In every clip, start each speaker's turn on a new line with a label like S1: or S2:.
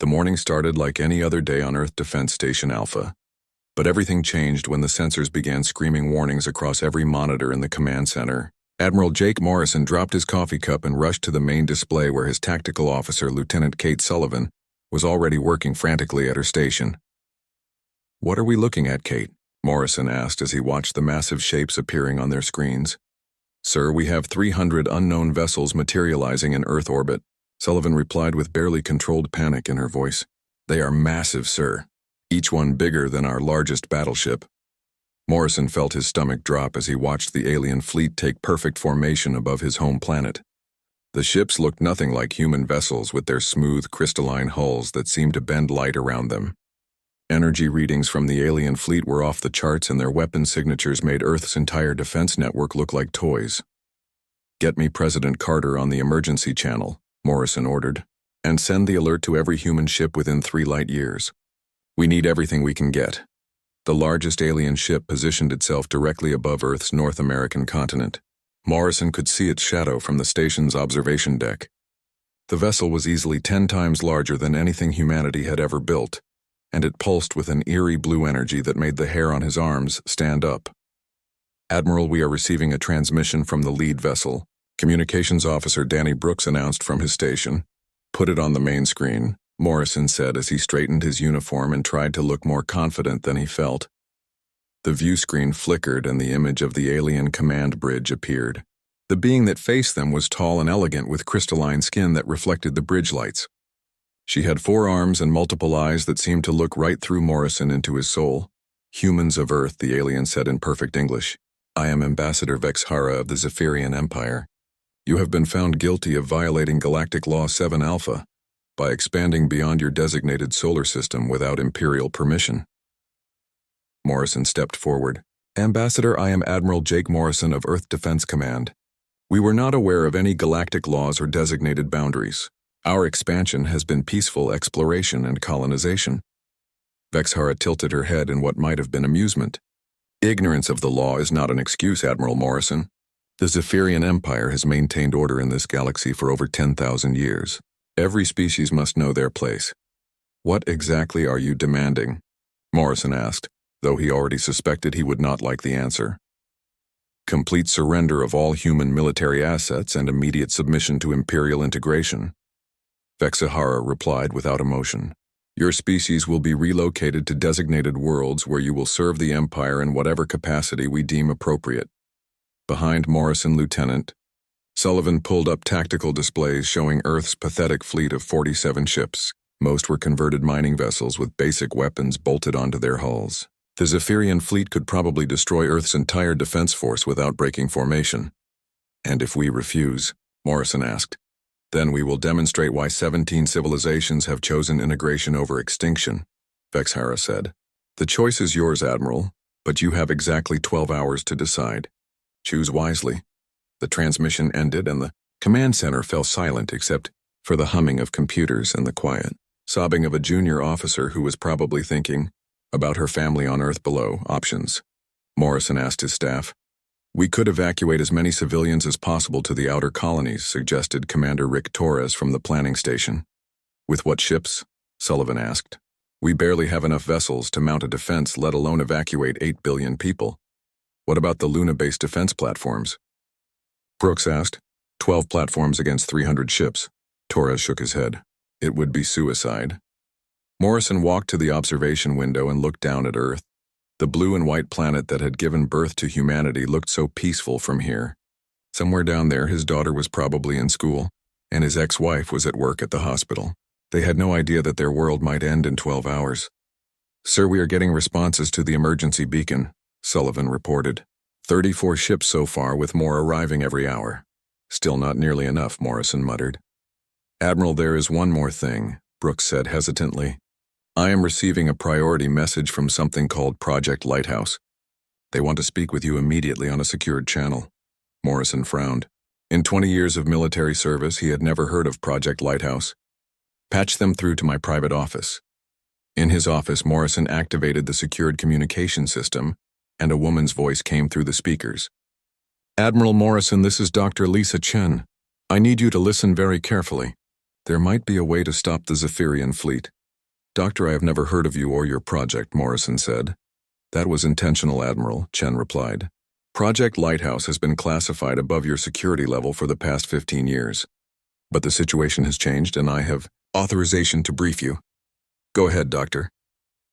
S1: The morning started like any other day on Earth Defense Station Alpha. But everything changed when the sensors began screaming warnings across every monitor in the command center. Admiral Jake Morrison dropped his coffee cup and rushed to the main display where his tactical officer, Lieutenant Kate Sullivan, was already working frantically at her station. "What are we looking at, Kate?" Morrison asked as he watched the massive shapes appearing on their screens. "Sir, we have 300 unknown vessels materializing in Earth orbit," Sullivan replied with barely controlled panic in her voice. "They are massive, sir. Each one bigger than our largest battleship." Morrison felt his stomach drop as he watched the alien fleet take perfect formation above his home planet. The ships looked nothing like human vessels with their smooth, crystalline hulls that seemed to bend light around them. Energy readings from the alien fleet were off the charts, and their weapon signatures made Earth's entire defense network look like toys. "Get me President Carter on the emergency channel," Morrison ordered, "and send the alert to every human ship within 3 light years. We need everything we can get." The largest alien ship positioned itself directly above Earth's North American continent. Morrison could see its shadow from the station's observation deck. The vessel was easily 10 times larger than anything humanity had ever built, and it pulsed with an eerie blue energy that made the hair on his arms stand up. "Admiral, we are receiving a transmission from the lead vessel," Communications Officer Danny Brooks announced from his station. "Put it on the main screen," Morrison said as he straightened his uniform and tried to look more confident than he felt. The view screen flickered and the image of the alien command bridge appeared. The being that faced them was tall and elegant with crystalline skin that reflected the bridge lights. She had 4 arms and multiple eyes that seemed to look right through Morrison into his soul. "Humans of Earth," the alien said in perfect English. "I am Ambassador Vexhara of the Zephyrian Empire. You have been found guilty of violating Galactic Law 7 Alpha by expanding beyond your designated solar system without Imperial permission." Morrison stepped forward. "Ambassador, I am Admiral Jake Morrison of Earth Defense Command. We were not aware of any galactic laws or designated boundaries. Our expansion has been peaceful exploration and colonization." Vexhara tilted her head in what might have been amusement. "Ignorance of the law is not an excuse, Admiral Morrison. The Zephyrian Empire has maintained order in this galaxy for over 10,000 years. Every species must know their place." "What exactly are you demanding?" Morrison asked, though he already suspected he would not like the answer. "Complete surrender of all human military assets and immediate submission to Imperial integration." Vexhara replied without emotion. "Your species will be relocated to designated worlds where you will serve the Empire in whatever capacity we deem appropriate." Behind Morrison, Lieutenant Sullivan pulled up tactical displays showing Earth's pathetic fleet of 47 ships. Most were converted mining vessels with basic weapons bolted onto their hulls. The Zephyrian fleet could probably destroy Earth's entire defense force without breaking formation. "And if we refuse?" Morrison asked. "Then we will demonstrate why 17 civilizations have chosen integration over extinction," Vexhara said. "The choice is yours, Admiral, but you have exactly 12 hours to decide. Choose wisely." The transmission ended and the command center fell silent except for the humming of computers and the quiet sobbing of a junior officer who was probably thinking about her family on Earth below. "Options?" Morrison asked his staff. "We could evacuate as many civilians as possible to the outer colonies," suggested Commander Rick Torres from the planning station. "With what ships?" Sullivan asked. "We barely have enough vessels to mount a defense, let alone evacuate 8 billion people. What about the Luna-based defense platforms?" Brooks asked. 12 platforms against 300 ships. Torres shook his head. "It would be suicide." Morrison walked to the observation window and looked down at Earth. The blue and white planet that had given birth to humanity looked so peaceful from here. Somewhere down there, his daughter was probably in school, and his ex-wife was at work at the hospital. They had no idea that their world might end in 12 hours. "Sir, we are getting responses to the emergency beacon," Sullivan reported. 34 ships so far, with more arriving every hour." "Still not nearly enough," Morrison muttered. "Admiral, there is one more thing," Brooks said hesitantly. "I am receiving a priority message from something called Project Lighthouse. They want to speak with you immediately on a secured channel." Morrison frowned. In 20 years of military service, he had never heard of Project Lighthouse. "Patch them through to my private office." In his office, Morrison activated the secured communication system, and a woman's voice came through the speakers. "Admiral Morrison, this is Dr. Lisa Chen. I need you to listen very carefully. There might be a way to stop the Zephyrian fleet. Doctor, I have never heard of you or your project, Morrison said. That was intentional, Admiral, Chen replied. Project Lighthouse has been classified above your security level for the past 15 years. But the situation has changed and I have authorization to brief you. Go ahead, Doctor.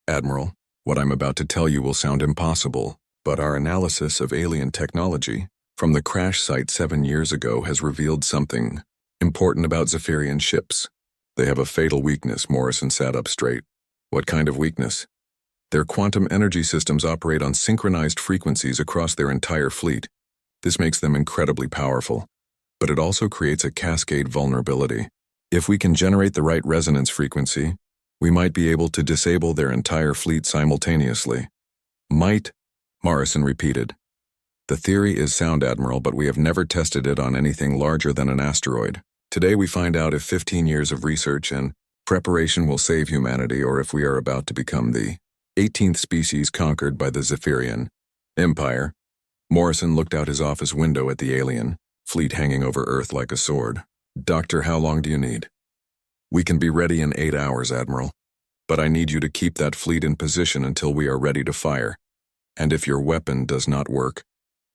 S1: Admiral, what I'm about to tell you will sound impossible, but our analysis of alien technology from the crash site 7 years ago has revealed something important about Zephyrian ships. They have a fatal weakness. Morrison sat up straight. What kind of weakness? Their quantum energy systems operate on synchronized frequencies across their entire fleet. This makes them incredibly powerful, but it also creates a cascade vulnerability. If we can generate the right resonance frequency, we might be able to disable their entire fleet simultaneously. Might, Morrison repeated. The theory is sound, Admiral, but we have never tested it on anything larger than an asteroid. Today we find out if 15 years of research and preparation will save humanity or if we are about to become the 18th species conquered by the Zephyrian Empire. Morrison looked out his office window at the alien fleet hanging over Earth like a sword. Doctor, how long do you need? We can be ready in 8 hours, Admiral. But I need you to keep that fleet in position until we are ready to fire. And if your weapon does not work,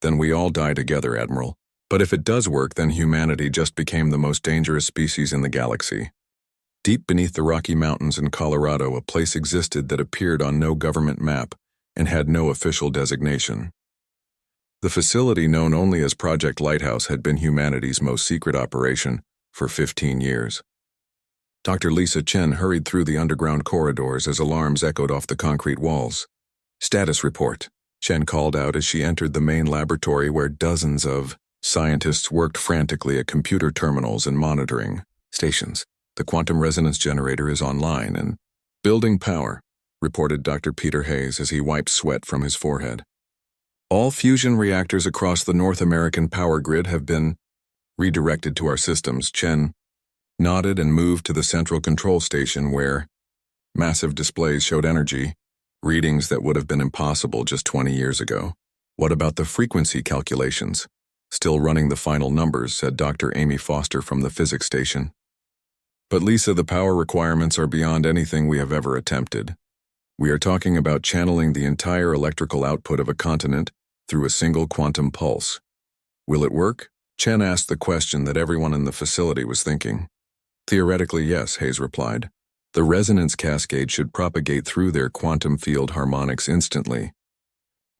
S1: then we all die together, Admiral. But if it does work, then humanity just became the most dangerous species in the galaxy. Deep beneath the Rocky Mountains in Colorado, a place existed that appeared on no government map and had no official designation. The facility, known only as Project Lighthouse, had been humanity's most secret operation for 15 years. Dr. Lisa Chen hurried through the underground corridors as alarms echoed off the concrete walls. Status report, Chen called out as she entered the main laboratory where dozens of scientists worked frantically at computer terminals and monitoring stations. The quantum resonance generator is online and building power, reported Dr. Peter Hayes as he wiped sweat from his forehead. All fusion reactors across the North American power grid have been redirected to our systems. Chen nodded and moved to the central control station where massive displays showed energy, readings that would have been impossible just 20 years ago. What about the frequency calculations? Still running the final numbers, said Dr. Amy Foster from the physics station. But Lisa, the power requirements are beyond anything we have ever attempted. We are talking about channeling the entire electrical output of a continent through a single quantum pulse. Will it work? Chen asked the question that everyone in the facility was thinking. Theoretically, yes, Hayes replied. The resonance cascade should propagate through their quantum field harmonics instantly.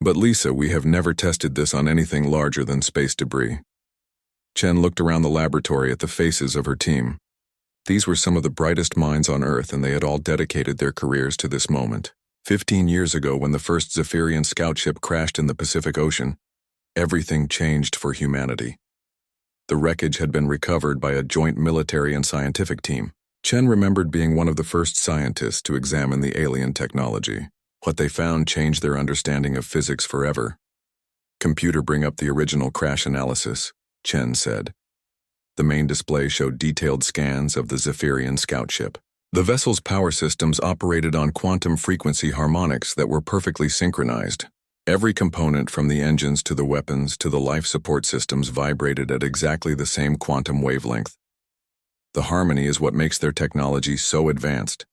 S1: But Lisa, we have never tested this on anything larger than space debris. Chen looked around the laboratory at the faces of her team. These were some of the brightest minds on Earth, and they had all dedicated their careers to this moment. 15 years ago, when the first Zephyrian scout ship crashed in the Pacific Ocean, everything changed for humanity. The wreckage had been recovered by a joint military and scientific team. Chen remembered being one of the first scientists to examine the alien technology. What they found changed their understanding of physics forever. Computer, bring up the original crash analysis, Chen said. The main display showed detailed scans of the Zephyrian scout ship. The vessel's power systems operated on quantum frequency harmonics that were perfectly synchronized. Every component, from the engines to the weapons to the life support systems, vibrated at exactly the same quantum wavelength. The harmony is what makes their technology so advanced.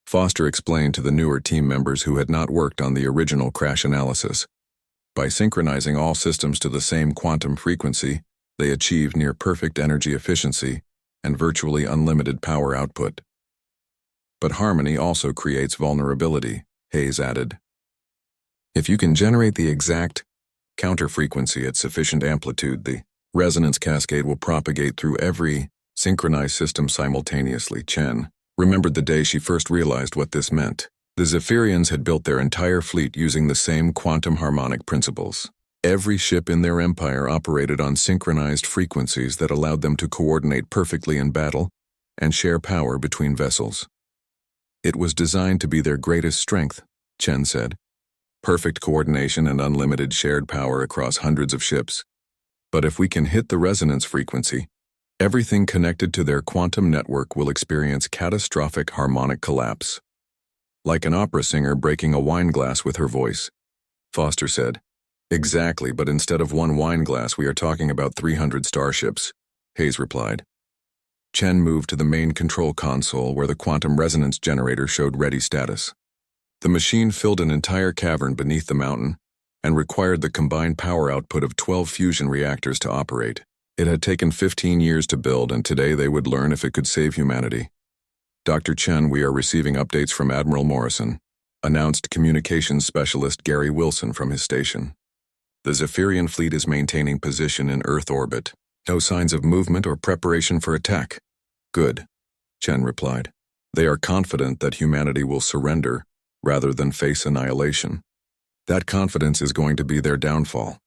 S1: Foster explained to the newer team members who had not worked on the original crash analysis. By synchronizing all systems to the same quantum frequency, they achieved near-perfect energy efficiency and virtually unlimited power output. But harmony also creates vulnerability, Hayes added. If you can generate the exact counter-frequency at sufficient amplitude, the resonance cascade will propagate through every synchronized system simultaneously. Chen remembered the day she first realized what this meant. The Zephyrians had built their entire fleet using the same quantum harmonic principles. Every ship in their empire operated on synchronized frequencies that allowed them to coordinate perfectly in battle and share power between vessels. It was designed to be their greatest strength, Chen said. Perfect coordination and unlimited shared power across hundreds of ships. But if we can hit the resonance frequency, everything connected to their quantum network will experience catastrophic harmonic collapse. Like an opera singer breaking a wine glass with her voice, Foster said. Exactly, but instead of one wine glass, we are talking about 300 starships, Hayes replied. Chen moved to the main control console where the quantum resonance generator showed ready status. The machine filled an entire cavern beneath the mountain and required the combined power output of 12 fusion reactors to operate. It had taken 15 years to build, and today they would learn if it could save humanity. Dr. Chen, we are receiving updates from Admiral Morrison, announced communications specialist Gary Wilson from his station. The Zephyrian fleet is maintaining position in Earth orbit. No signs of movement or preparation for attack. Good, Chen replied. They are confident that humanity will surrender rather than face annihilation. That confidence is going to be their downfall.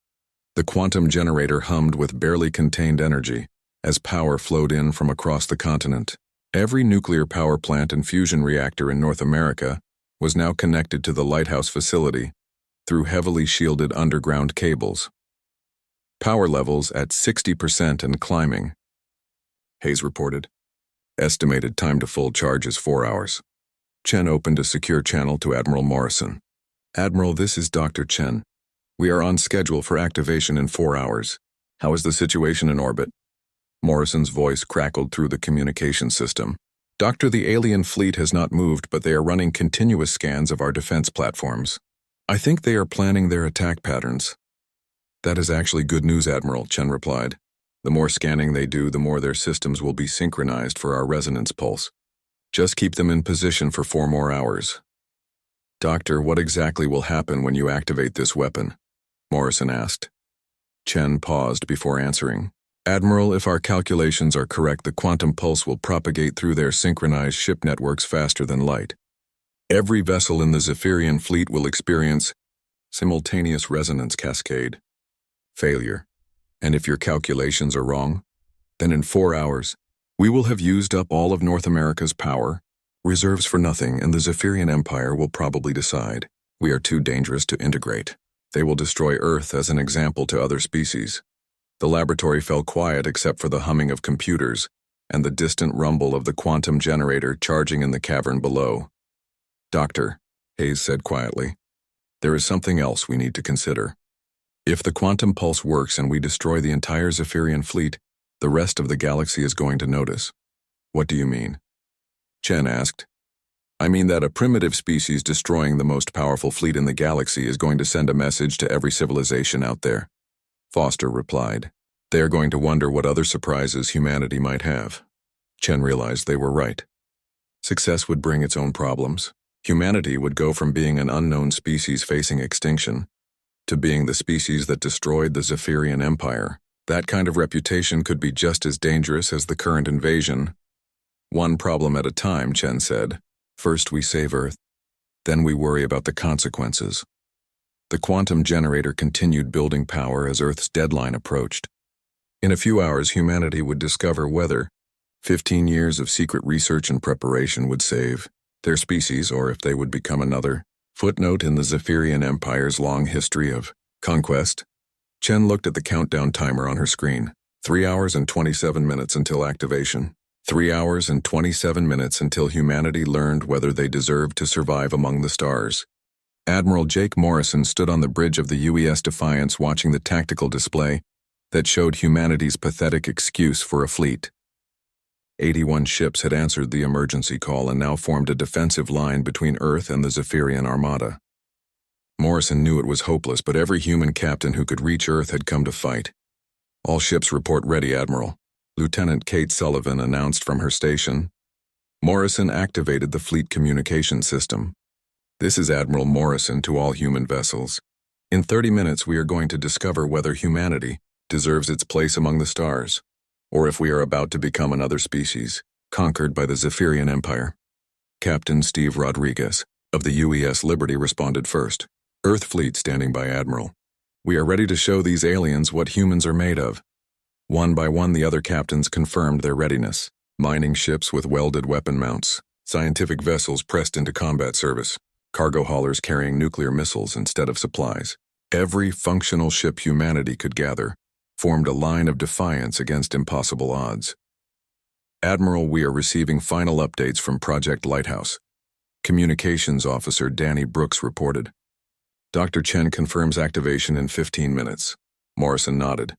S1: The quantum generator hummed with barely contained energy as power flowed in from across the continent. Every nuclear power plant and fusion reactor in North America was now connected to the lighthouse facility through heavily shielded underground cables. Power levels at 60% and climbing, Hayes reported. Estimated time to full charge is 4 hours. Chen opened a secure channel to Admiral Morrison. Admiral, this is Dr. Chen. We are on schedule for activation in 4 hours. How is the situation in orbit? Morrison's voice crackled through the communication system. Doctor, the alien fleet has not moved, but they are running continuous scans of our defense platforms. I think they are planning their attack patterns. That is actually good news, Admiral, Chen replied. The more scanning they do, the more their systems will be synchronized for our resonance pulse. Just keep them in position for 4 more hours. Doctor, what exactly will happen when you activate this weapon? Morrison asked. Chen paused before answering. Admiral, if our calculations are correct, the quantum pulse will propagate through their synchronized ship networks faster than light. Every vessel in the Zephyrian fleet will experience simultaneous resonance cascade. Failure. And if your calculations are wrong, then in 4 hours, we will have used up all of North America's power, reserves for nothing, and the Zephyrian Empire will probably decide we are too dangerous to integrate. They will destroy Earth as an example to other species. The laboratory fell quiet except for the humming of computers and the distant rumble of the quantum generator charging in the cavern below. Doctor, Hayes said quietly, there is something else we need to consider. If the quantum pulse works and we destroy the entire Zephyrian fleet, the rest of the galaxy is going to notice. What do you mean? Chen asked. I mean that a primitive species destroying the most powerful fleet in the galaxy is going to send a message to every civilization out there. Foster replied. They are going to wonder what other surprises humanity might have. Chen realized they were right. Success would bring its own problems. Humanity would go from being an unknown species facing extinction to being the species that destroyed the Zephyrian Empire. That kind of reputation could be just as dangerous as the current invasion. One problem at a time, Chen said. First we save Earth, then we worry about the consequences. The quantum generator continued building power as Earth's deadline approached. In a few hours, humanity would discover whether 15 years of secret research and preparation would save their species, or if they would become another footnote in the Zephyrian Empire's long history of conquest. Chen looked at the countdown timer on her screen. 3 hours and 27 minutes until activation. 3 hours and 27 minutes until humanity learned whether they deserved to survive among the stars. Admiral Jake Morrison stood on the bridge of the UES Defiance watching the tactical display that showed humanity's pathetic excuse for a fleet. 81 ships had answered the emergency call and now formed a defensive line between Earth and the Zephyrian Armada. Morrison knew it was hopeless, but every human captain who could reach Earth had come to fight. All ships report ready, Admiral, Lieutenant Kate Sullivan announced from her station. Morrison activated the fleet communication system. This is Admiral Morrison to all human vessels. In 30 minutes we are going to discover whether humanity deserves its place among the stars, or if we are about to become another species, conquered by the Zephyrian Empire. Captain Steve Rodriguez, of the UES Liberty, responded first. Earth fleet standing by, Admiral. We are ready to show these aliens what humans are made of. One by one the other captains confirmed their readiness. Mining ships with welded weapon mounts, scientific vessels pressed into combat service, cargo haulers carrying nuclear missiles instead of supplies. Every functional ship humanity could gather formed a line of defiance against impossible odds. Admiral, we are receiving final updates from Project Lighthouse. Communications Officer Danny Brooks reported. Dr. Chen confirms activation in 15 minutes. Morrison nodded.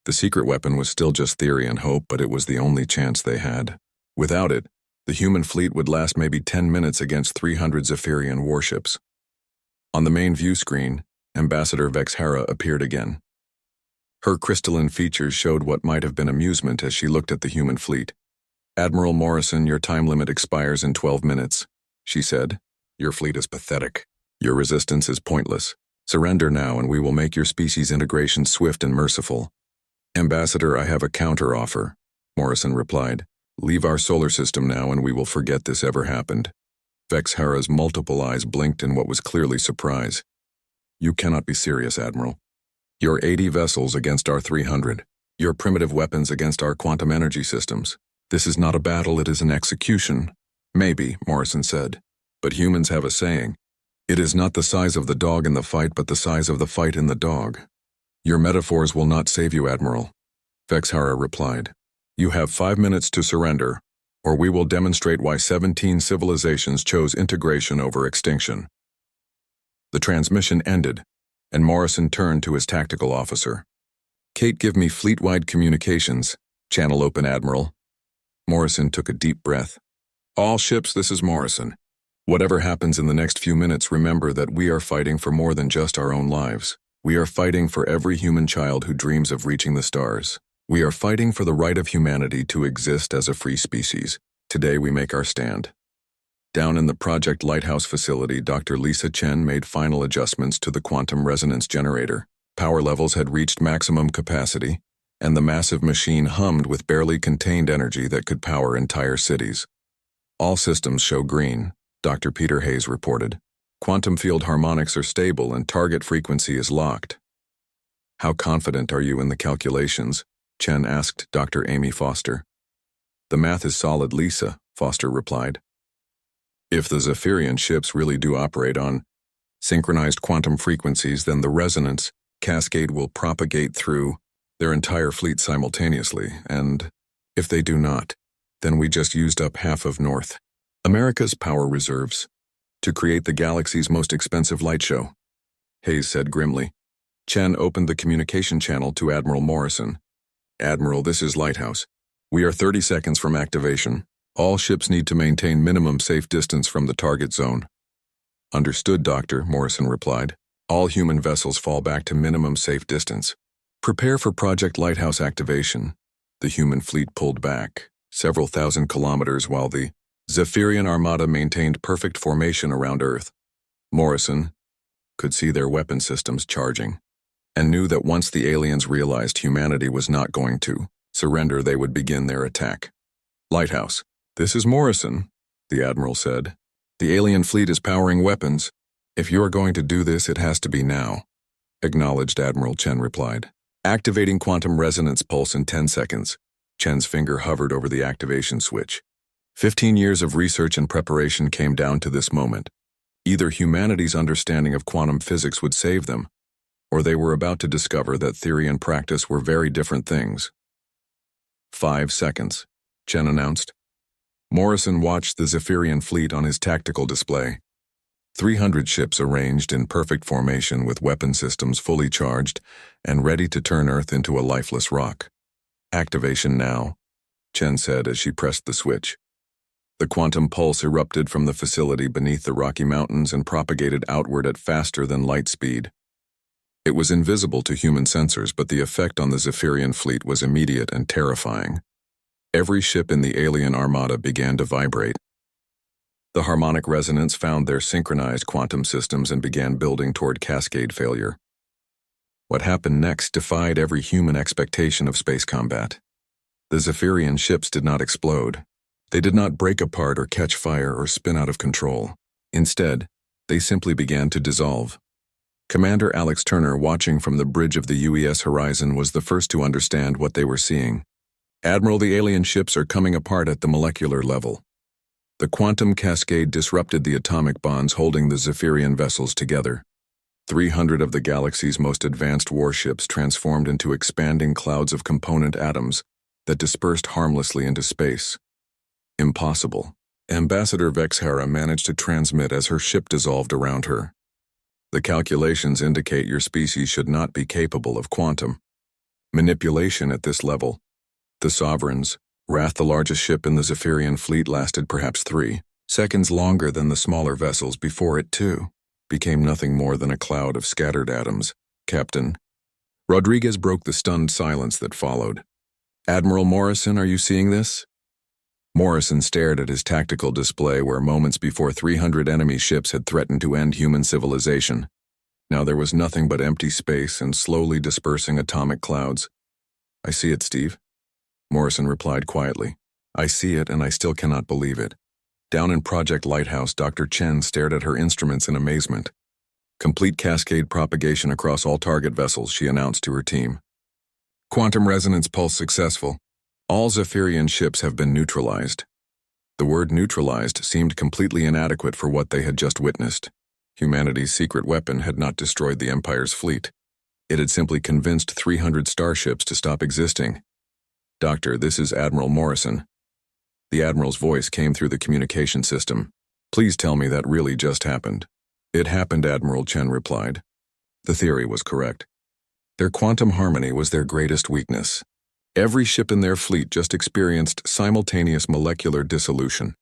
S1: The secret weapon was still just theory and hope, but it was the only chance they had. Without it, the human fleet would last maybe 10 minutes against 300 Zephyrian warships. On the main view screen, Ambassador Vexhara appeared again. Her crystalline features showed what might have been amusement as she looked at the human fleet. "Admiral Morrison, your time limit expires in 12 minutes, she said. "Your fleet is pathetic. Your resistance is pointless. Surrender now and we will make your species integration swift and merciful." "Ambassador, I have a counter-offer," Morrison replied. "Leave our solar system now and we will forget this ever happened." Vexhara's multiple eyes blinked in what was clearly surprise. "You cannot be serious, Admiral. Your 80 vessels against our 300. Your primitive weapons against our quantum energy systems. This is not a battle, it is an execution." "Maybe," Morrison said. "But humans have a saying. It is not the size of the dog in the fight, but the size of the fight in the dog." "Your metaphors will not save you, Admiral," Vexhara replied. "You have 5 minutes to surrender, or we will demonstrate why 17 civilizations chose integration over extinction." The transmission ended, and Morrison turned to his tactical officer. "Kate, give me fleet-wide communications. Channel open, Admiral." Morrison took a deep breath. "All ships, this is Morrison. Whatever happens in the next few minutes, remember that we are fighting for more than just our own lives. We are fighting for every human child who dreams of reaching the stars. We are fighting for the right of humanity to exist as a free species. Today we make our stand." Down in the Project Lighthouse facility, Dr. Lisa Chen made final adjustments to the quantum resonance generator. Power levels had reached maximum capacity, and the massive machine hummed with barely contained energy that could power entire cities. "All systems show green," Dr. Peter Hayes reported. "Quantum field harmonics are stable and target frequency is locked." "How confident are you in the calculations?" Chen asked Dr. Amy Foster. "The math is solid, Lisa," Foster replied. "If the Zephyrian ships really do operate on synchronized quantum frequencies, then the resonance cascade will propagate through their entire fleet simultaneously, and if they do not, then we just used up half of North America's power reserves to create the galaxy's most expensive light show," Hayes said grimly. Chen opened the communication channel to Admiral Morrison. "Admiral, this is Lighthouse. We are 30 seconds from activation. All ships need to maintain minimum safe distance from the target zone." "Understood, Doctor," Morrison replied. "All human vessels fall back to minimum safe distance. Prepare for Project Lighthouse activation." The human fleet pulled back several thousand kilometers while the Zephyrian armada maintained perfect formation around Earth. Morrison could see their weapon systems charging, and knew that once the aliens realized humanity was not going to surrender, they would begin their attack. "Lighthouse, this is Morrison," the Admiral said. "The alien fleet is powering weapons. If you are going to do this, it has to be now." "Acknowledged," Admiral Chen replied. "Activating quantum resonance pulse in 10 seconds. Chen's finger hovered over the activation switch. 15 years of research and preparation came down to this moment. Either humanity's understanding of quantum physics would save them, or they were about to discover that theory and practice were very different things. 5 seconds, Chen announced. Morrison watched the Zephyrian fleet on his tactical display. 300 ships arranged in perfect formation with weapon systems fully charged and ready to turn Earth into a lifeless rock. "Activation now," Chen said as she pressed the switch. The quantum pulse erupted from the facility beneath the Rocky Mountains and propagated outward at faster than light speed. It was invisible to human sensors, but the effect on the Zephyrian fleet was immediate and terrifying. Every ship in the alien armada began to vibrate. The harmonic resonance found their synchronized quantum systems and began building toward cascade failure. What happened next defied every human expectation of space combat. The Zephyrian ships did not explode. They did not break apart or catch fire or spin out of control. Instead, they simply began to dissolve. Commander Alex Turner, watching from the bridge of the UES horizon, was the first to understand what they were seeing. "Admiral, the alien ships are coming apart at the molecular level." The quantum cascade disrupted the atomic bonds holding the Zephyrian vessels together. 300 of the galaxy's most advanced warships transformed into expanding clouds of component atoms that dispersed harmlessly into space. Impossible. Ambassador Vexhara managed to transmit as her ship dissolved around her. "The calculations indicate your species should not be capable of quantum." Manipulation at this level. The Sovereign's, Wrath, the largest ship in the Zephyrian fleet, lasted perhaps 3 seconds longer than the smaller vessels before it, too. Became nothing more than a cloud of scattered atoms. Captain. Rodriguez broke the stunned silence that followed. Admiral Morrison, are you seeing this? Morrison stared at his tactical display where moments before 300 enemy ships had threatened to end human civilization. Now there was nothing but empty space and slowly dispersing atomic clouds. I see it, Steve. Morrison replied quietly. I see it, and I still cannot believe it. Down in Project Lighthouse, Dr. Chen stared at her instruments in amazement. Complete cascade propagation across all target vessels, she announced to her team. Quantum resonance pulse successful. All Zephyrian ships have been neutralized. The word neutralized seemed completely inadequate for what they had just witnessed. Humanity's secret weapon had not destroyed the Empire's fleet. It had simply convinced 300 starships to stop existing. Doctor, this is Admiral Morrison. The Admiral's voice came through the communication system. Please tell me that really just happened. It happened, Admiral Chen replied. The theory was correct. Their quantum harmony was their greatest weakness. Every ship in their fleet just experienced simultaneous molecular dissolution.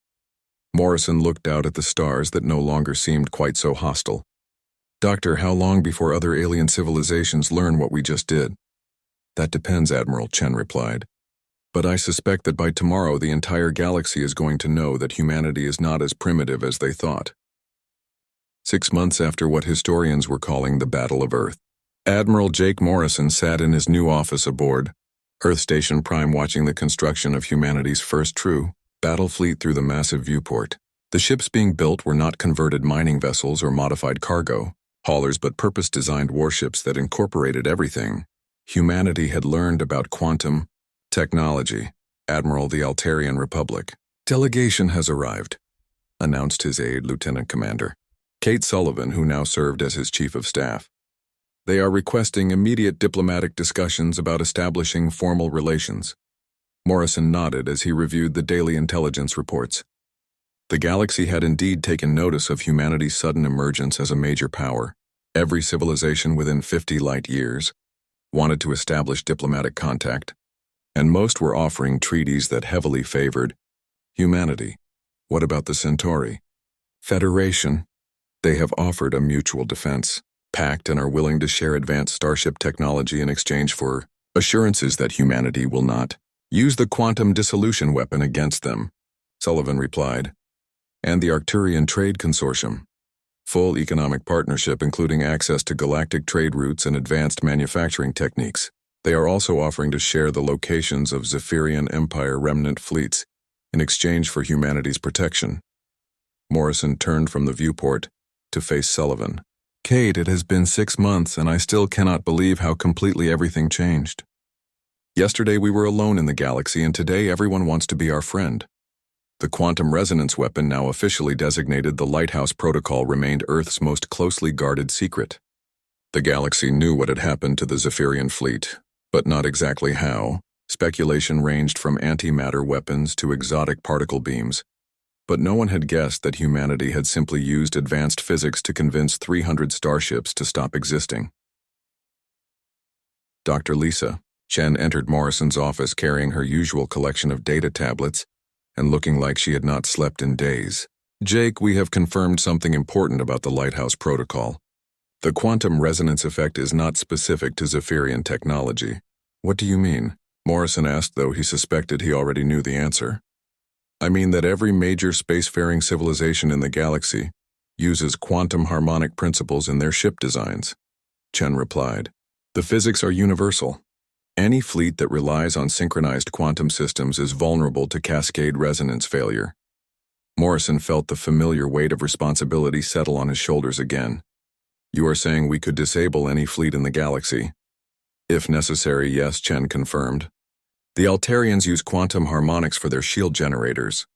S1: Morrison looked out at the stars that no longer seemed quite so hostile. Doctor, how long before other alien civilizations learn what we just did? That depends, Admiral Chen replied. But I suspect that by tomorrow the entire galaxy is going to know that humanity is not as primitive as they thought. 6 months after what historians were calling the Battle of Earth, Admiral Jake Morrison sat in his new office aboard Earth Station Prime watching the construction of humanity's first true battle fleet through the massive viewport. The ships being built were not converted mining vessels or modified cargo haulers but purpose-designed warships that incorporated everything humanity had learned about quantum technology. Admiral, the Altarian Republic. Delegation has arrived, announced his aide, Lieutenant Commander Kate Sullivan, who now served as his chief of staff. They are requesting immediate diplomatic discussions about establishing formal relations. Morrison nodded as he reviewed the daily intelligence reports. The galaxy had indeed taken notice of humanity's sudden emergence as a major power. Every civilization within 50 light years wanted to establish diplomatic contact, and most were offering treaties that heavily favored humanity. What about the Centauri? Federation? They have offered a mutual defense pact and are willing to share advanced starship technology in exchange for assurances that humanity will not use the quantum dissolution weapon against them, Sullivan replied. And the Arcturian Trade Consortium. Full economic partnership including access to galactic trade routes and advanced manufacturing techniques. They are also offering to share the locations of Zephyrian Empire remnant fleets in exchange for humanity's protection. Morrison turned from the viewport to face Sullivan. Kate, it has been 6 months and I still cannot believe how completely everything changed. Yesterday we were alone in the galaxy and today everyone wants to be our friend. The quantum resonance weapon, now officially designated the Lighthouse Protocol, remained Earth's most closely guarded secret. The galaxy knew what had happened to the Zephyrian fleet, but not exactly how. Speculation ranged from antimatter weapons to exotic particle beams. But no one had guessed that humanity had simply used advanced physics to convince 300 starships to stop existing. Dr. Lisa Chen entered Morrison's office carrying her usual collection of data tablets and looking like she had not slept in days. Jake, we have confirmed something important about the Lighthouse Protocol. The quantum resonance effect is not specific to Zephyrian technology. What do you mean? Morrison asked, though he suspected he already knew the answer. I mean that every major spacefaring civilization in the galaxy uses quantum harmonic principles in their ship designs, Chen replied. The physics are universal. Any fleet that relies on synchronized quantum systems is vulnerable to cascade resonance failure. Morrison felt the familiar weight of responsibility settle on his shoulders again. You are saying we could disable any fleet in the galaxy? If necessary, yes, Chen confirmed. The Altarians use quantum harmonics for their shield generators.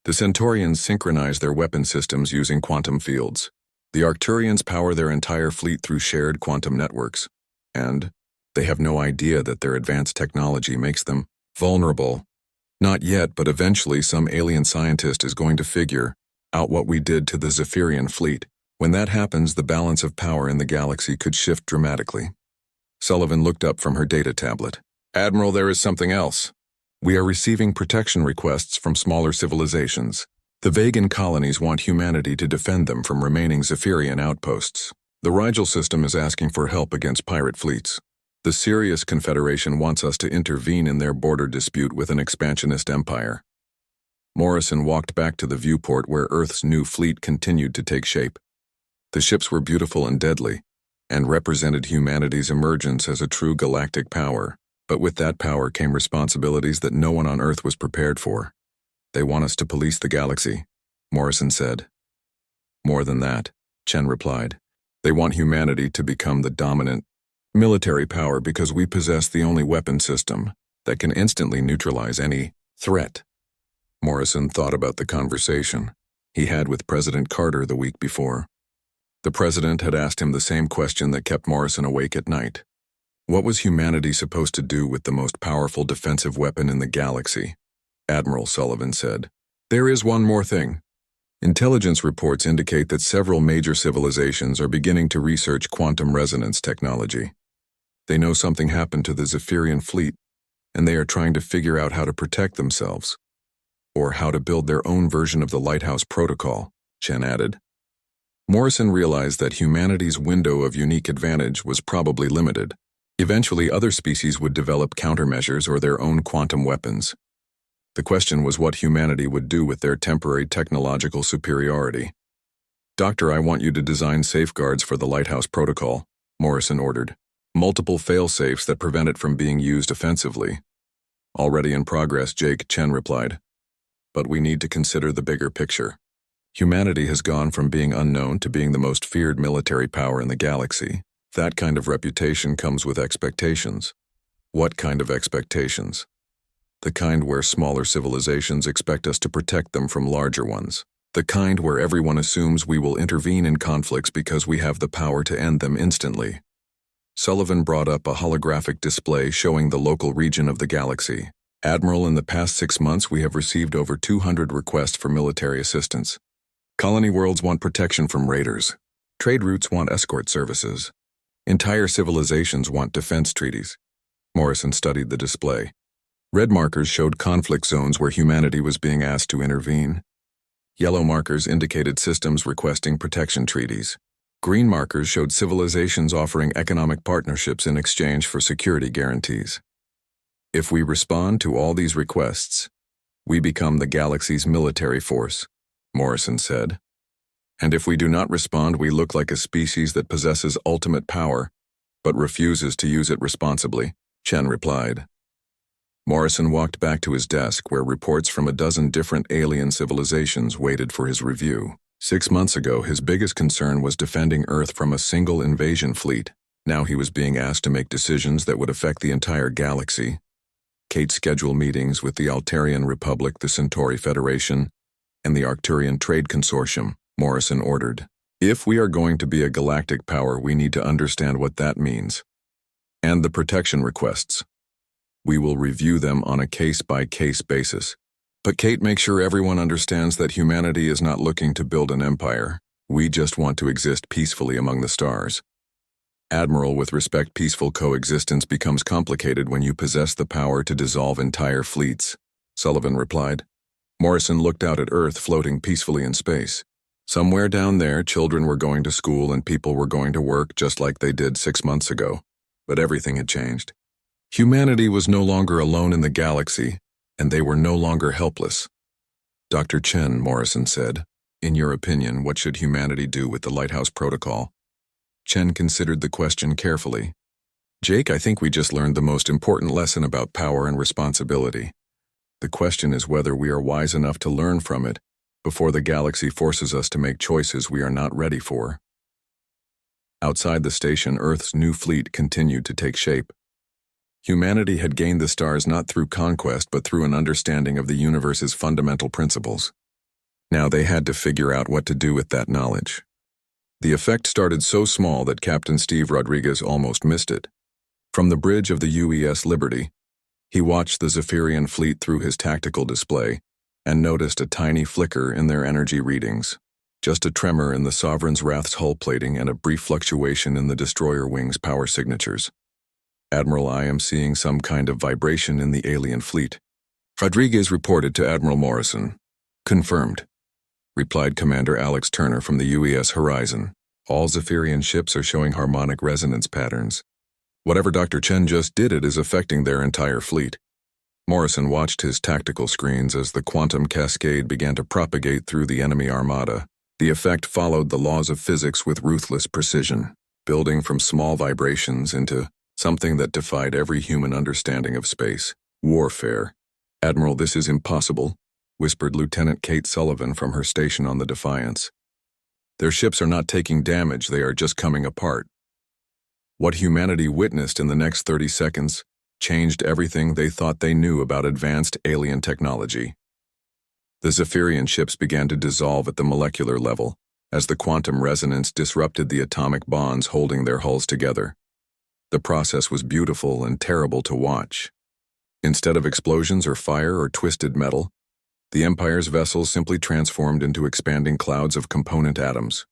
S1: The Centaurians synchronize their weapon systems using quantum fields. The Arcturians power their entire fleet through shared quantum networks. And they have no idea that their advanced technology makes them vulnerable. Not yet, but eventually some alien scientist is going to figure out what we did to the Zephyrian fleet. When that happens, the balance of power in the galaxy could shift dramatically. Sullivan looked up from her data tablet. Admiral, there is something else. We are receiving protection requests from smaller civilizations. The Vegan colonies want humanity to defend them from remaining Zephyrian outposts. The Rigel system is asking for help against pirate fleets. The Sirius Confederation wants us to intervene in their border dispute with an expansionist empire. Morrison walked back to the viewport where Earth's new fleet continued to take shape. The ships were beautiful and deadly, and represented humanity's emergence as a true galactic power. But with that power came responsibilities that no one on Earth was prepared for. They want us to police the galaxy, Morrison said. More than that, Chen replied. They want humanity to become the dominant military power because we possess the only weapon system that can instantly neutralize any threat. Morrison thought about the conversation he had with President Carter the week before. The president had asked him the same question that kept Morrison awake at night. What was humanity supposed to do with the most powerful defensive weapon in the galaxy? Admiral Sullivan said. There is one more thing. Intelligence reports indicate that several major civilizations are beginning to research quantum resonance technology. They know something happened to the Zephyrian fleet, and they are trying to figure out how to protect themselves, or how to build their own version of the Lighthouse Protocol, Chen added. Morrison realized that humanity's window of unique advantage was probably limited. Eventually, other species would develop countermeasures or their own quantum weapons. The question was what humanity would do with their temporary technological superiority. Doctor, I want you to design safeguards for the Lighthouse Protocol, Morrison ordered. Multiple fail-safes that prevent it from being used offensively. Already in progress, Jake, Chen replied. But we need to consider the bigger picture. Humanity has gone from being unknown to being the most feared military power in the galaxy. That kind of reputation comes with expectations. What kind of expectations? The kind where smaller civilizations expect us to protect them from larger ones. The kind where everyone assumes we will intervene in conflicts because we have the power to end them instantly. Sullivan brought up a holographic display showing the local region of the galaxy. Admiral, in the past 6 months we have received over 200 requests for military assistance. Colony worlds want protection from raiders. Trade routes want escort services. Entire civilizations want defense treaties. Morrison studied the display. Red markers showed conflict zones where humanity was being asked to intervene. Yellow markers indicated systems requesting protection treaties. Green markers showed civilizations offering economic partnerships in exchange for security guarantees. If we respond to all these requests, we become the galaxy's military force, Morrison said. And if we do not respond, we look like a species that possesses ultimate power, but refuses to use it responsibly, Chen replied. Morrison walked back to his desk where reports from a dozen different alien civilizations waited for his review. 6 months ago, his biggest concern was defending Earth from a single invasion fleet. Now he was being asked to make decisions that would affect the entire galaxy. Kate scheduled meetings with the Altarian Republic, the Centauri Federation, and the Arcturian Trade Consortium, Morrison ordered. If we are going to be a galactic power, we need to understand what that means. And the protection requests. We will review them on a case-by-case basis. But Kate, make sure everyone understands that humanity is not looking to build an empire. We just want to exist peacefully among the stars. Admiral, with respect, peaceful coexistence becomes complicated when you possess the power to dissolve entire fleets, Sullivan replied. Morrison looked out at Earth floating peacefully in space. Somewhere down there, children were going to school and people were going to work just like they did 6 months ago. But everything had changed. Humanity was no longer alone in the galaxy, and they were no longer helpless. Dr. Chen, Morrison said, in your opinion, what should humanity do with the Lighthouse Protocol? Chen considered the question carefully. Jake, I think we just learned the most important lesson about power and responsibility. The question is whether we are wise enough to learn from it before the galaxy forces us to make choices we are not ready for. Outside the station, Earth's new fleet continued to take shape. Humanity had gained the stars not through conquest but through an understanding of the universe's fundamental principles. Now they had to figure out what to do with that knowledge. The effect started so small that Captain Steve Rodriguez almost missed it. From the bridge of the UES Liberty, he watched the Zephyrian fleet through his tactical display and noticed a tiny flicker in their energy readings. Just a tremor in the Sovereign's Wrath's hull plating and a brief fluctuation in the destroyer wing's power signatures. Admiral, I am seeing some kind of vibration in the alien fleet. Rodriguez reported to Admiral Morrison. Confirmed, replied Commander Alex Turner from the UES Horizon. All Zephyrian ships are showing harmonic resonance patterns. Whatever Dr. Chen just did it is affecting their entire fleet. Morrison watched his tactical screens as the quantum cascade began to propagate through the enemy armada. The effect followed the laws of physics with ruthless precision, building from small vibrations into something that defied every human understanding of space. Warfare. Admiral, this is impossible, whispered Lieutenant Kate Sullivan from her station on the Defiance. Their ships are not taking damage, they are just coming apart. What humanity witnessed in the next 30 seconds changed everything they thought they knew about advanced alien technology. The Zephyrian ships began to dissolve at the molecular level as the quantum resonance disrupted the atomic bonds holding their hulls together. The process was beautiful and terrible to watch. Instead of explosions or fire or twisted metal, the Empire's vessels simply transformed into expanding clouds of component atoms.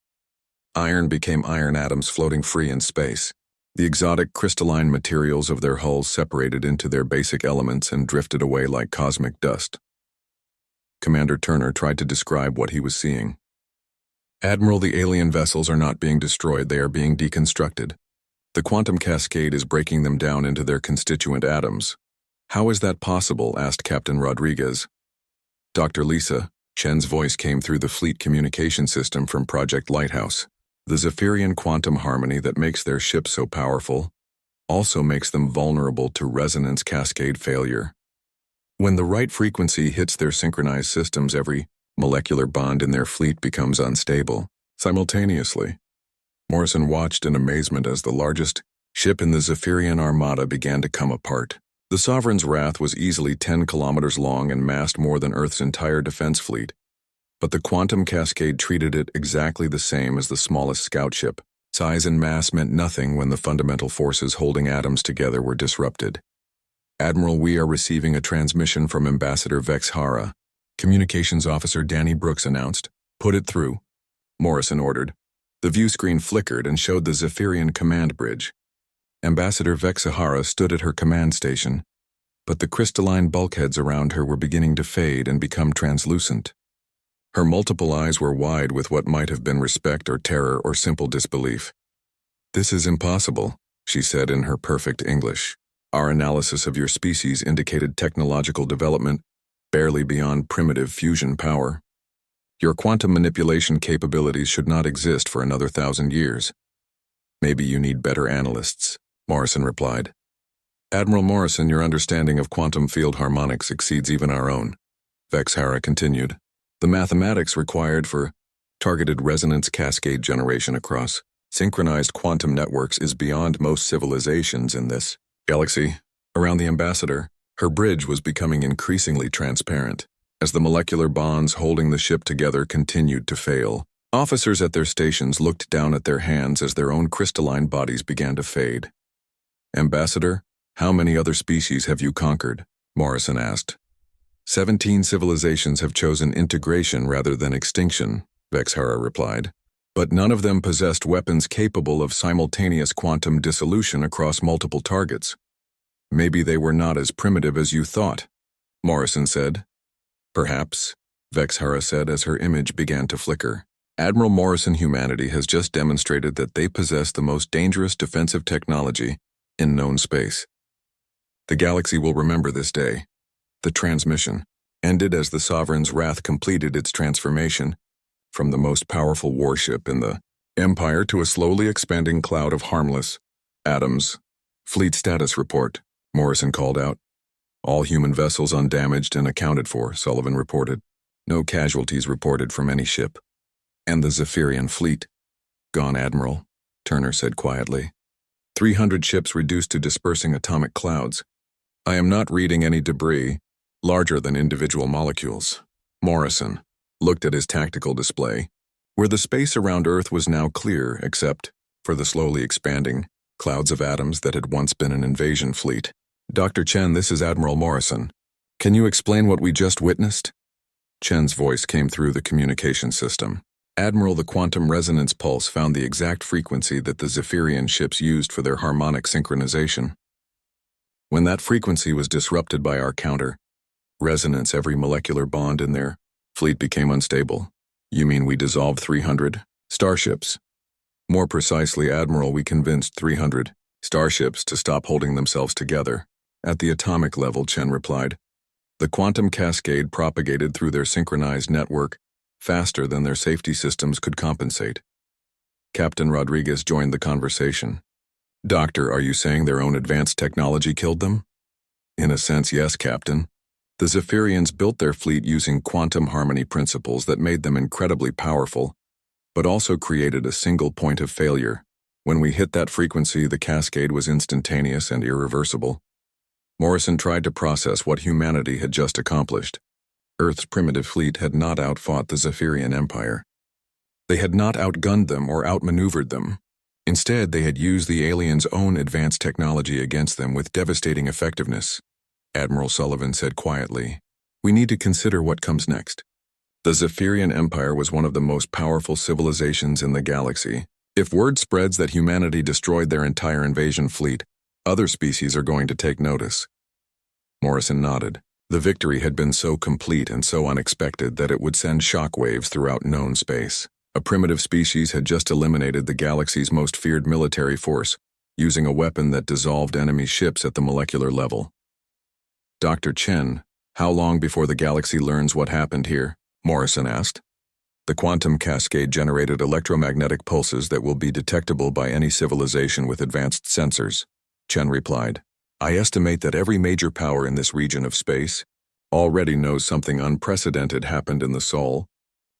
S1: Iron became iron atoms floating free in space. The exotic crystalline materials of their hulls separated into their basic elements and drifted away like cosmic dust. Commander Turner tried to describe what he was seeing. Admiral, the alien vessels are not being destroyed, they are being deconstructed. The quantum cascade is breaking them down into their constituent atoms. How is that possible? Asked Captain Rodriguez. Dr. Lisa, Chen's voice came through the fleet communication system from Project Lighthouse. The Zephyrian quantum harmony that makes their ships so powerful also makes them vulnerable to resonance cascade failure. When the right frequency hits their synchronized systems, every molecular bond in their fleet becomes unstable. Simultaneously, Morrison watched in amazement as the largest ship in the Zephyrian armada began to come apart. The Sovereign's Wrath was easily 10 kilometers long and massed more than Earth's entire defense fleet. But the quantum cascade treated it exactly the same as the smallest scout ship. Size and mass meant nothing when the fundamental forces holding atoms together were disrupted. Admiral, we are receiving a transmission from Ambassador Vex Hara. Communications Officer Danny Brooks announced. Put it through, Morrison ordered. The view screen flickered and showed the Zephyrian command bridge. Ambassador Vex Hara stood at her command station, but the crystalline bulkheads around her were beginning to fade and become translucent. Her multiple eyes were wide with what might have been respect or terror or simple disbelief. This is impossible, she said in her perfect English. Our analysis of your species indicated technological development barely beyond primitive fusion power. Your quantum manipulation capabilities should not exist for another 1,000 years. Maybe you need better analysts, Morrison replied. Admiral Morrison, your understanding of quantum field harmonics exceeds even our own, Vex Hara continued. The mathematics required for targeted resonance cascade generation across synchronized quantum networks is beyond most civilizations in this galaxy. Around the Ambassador, her bridge was becoming increasingly transparent as the molecular bonds holding the ship together continued to fail. Officers at their stations looked down at their hands as their own crystalline bodies began to fade. Ambassador, how many other species have you conquered? Morrison asked. 17 civilizations have chosen integration rather than extinction, Vex Hara replied. But none of them possessed weapons capable of simultaneous quantum dissolution across multiple targets. Maybe they were not as primitive as you thought, Morrison said. Perhaps, Vex Hara said as her image began to flicker. Admiral Morrison, humanity has just demonstrated that they possess the most dangerous defensive technology in known space. The galaxy will remember this day. The transmission ended as the Sovereign's Wrath completed its transformation from the most powerful warship in the Empire to a slowly expanding cloud of harmless atoms. Fleet status report, Morrison called out. All human vessels undamaged and accounted for, Sullivan reported. No casualties reported from any ship. And the Zephyrian fleet? Gone, Admiral, Turner said quietly. 300 ships reduced to dispersing atomic clouds. I am not reading any debris, larger than individual molecules. Morrison looked at his tactical display, where the space around Earth was now clear except for the slowly expanding clouds of atoms that had once been an invasion fleet. Dr. Chen, this is Admiral Morrison. Can you explain what we just witnessed? Chen's voice came through the communication system. Admiral, the quantum resonance pulse found the exact frequency that the Zephyrian ships used for their harmonic synchronization. When that frequency was disrupted by our counter resonance, every molecular bond in their fleet became unstable. You mean we dissolved 300 starships? More precisely, Admiral, we convinced 300 starships to stop holding themselves together. At the atomic level, Chen replied. The quantum cascade propagated through their synchronized network faster than their safety systems could compensate. Captain Rodriguez joined the conversation. Doctor, are you saying their own advanced technology killed them? In a sense, yes, Captain. The Zephyrians built their fleet using quantum harmony principles that made them incredibly powerful, but also created a single point of failure. When we hit that frequency, the cascade was instantaneous and irreversible. Morrison tried to process what humanity had just accomplished. Earth's primitive fleet had not outfought the Zephyrian Empire. They had not outgunned them or outmaneuvered them. Instead, they had used the aliens' own advanced technology against them with devastating effectiveness. Admiral Sullivan said quietly, "We need to consider what comes next." The Zephyrian Empire was one of the most powerful civilizations in the galaxy. If word spreads that humanity destroyed their entire invasion fleet, other species are going to take notice. Morrison nodded. The victory had been so complete and so unexpected that it would send shockwaves throughout known space. A primitive species had just eliminated the galaxy's most feared military force, using a weapon that dissolved enemy ships at the molecular level. Dr. Chen, how long before the galaxy learns what happened here? Morrison asked. The quantum cascade generated electromagnetic pulses that will be detectable by any civilization with advanced sensors, Chen replied. I estimate that every major power in this region of space already knows something unprecedented happened in the Sol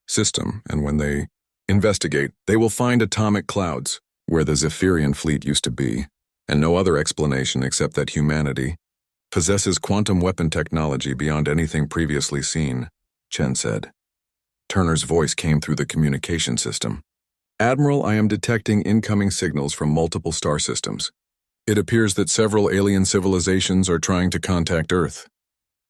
S1: system, and when they investigate, they will find atomic clouds where the Zephyrian fleet used to be, and no other explanation except that humanity possesses quantum weapon technology beyond anything previously seen, Chen said. Turner's voice came through the communication system. Admiral, I am detecting incoming signals from multiple star systems. It appears that several alien civilizations are trying to contact Earth.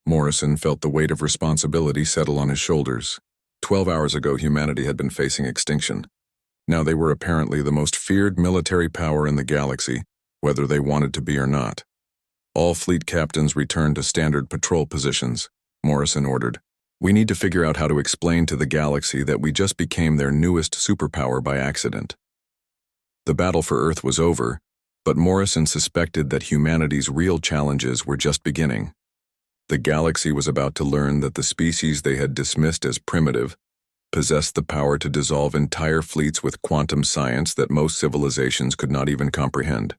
S1: Morrison felt the weight of responsibility settle on his shoulders. 12 hours ago, humanity had been facing extinction. Now they were apparently the most feared military power in the galaxy, whether they wanted to be or not. All fleet captains returned to standard patrol positions, Morrison ordered. We need to figure out how to explain to the galaxy that we just became their newest superpower by accident. The battle for Earth was over, but Morrison suspected that humanity's real challenges were just beginning. The galaxy was about to learn that the species they had dismissed as primitive possessed the power to dissolve entire fleets with quantum science that most civilizations could not even comprehend.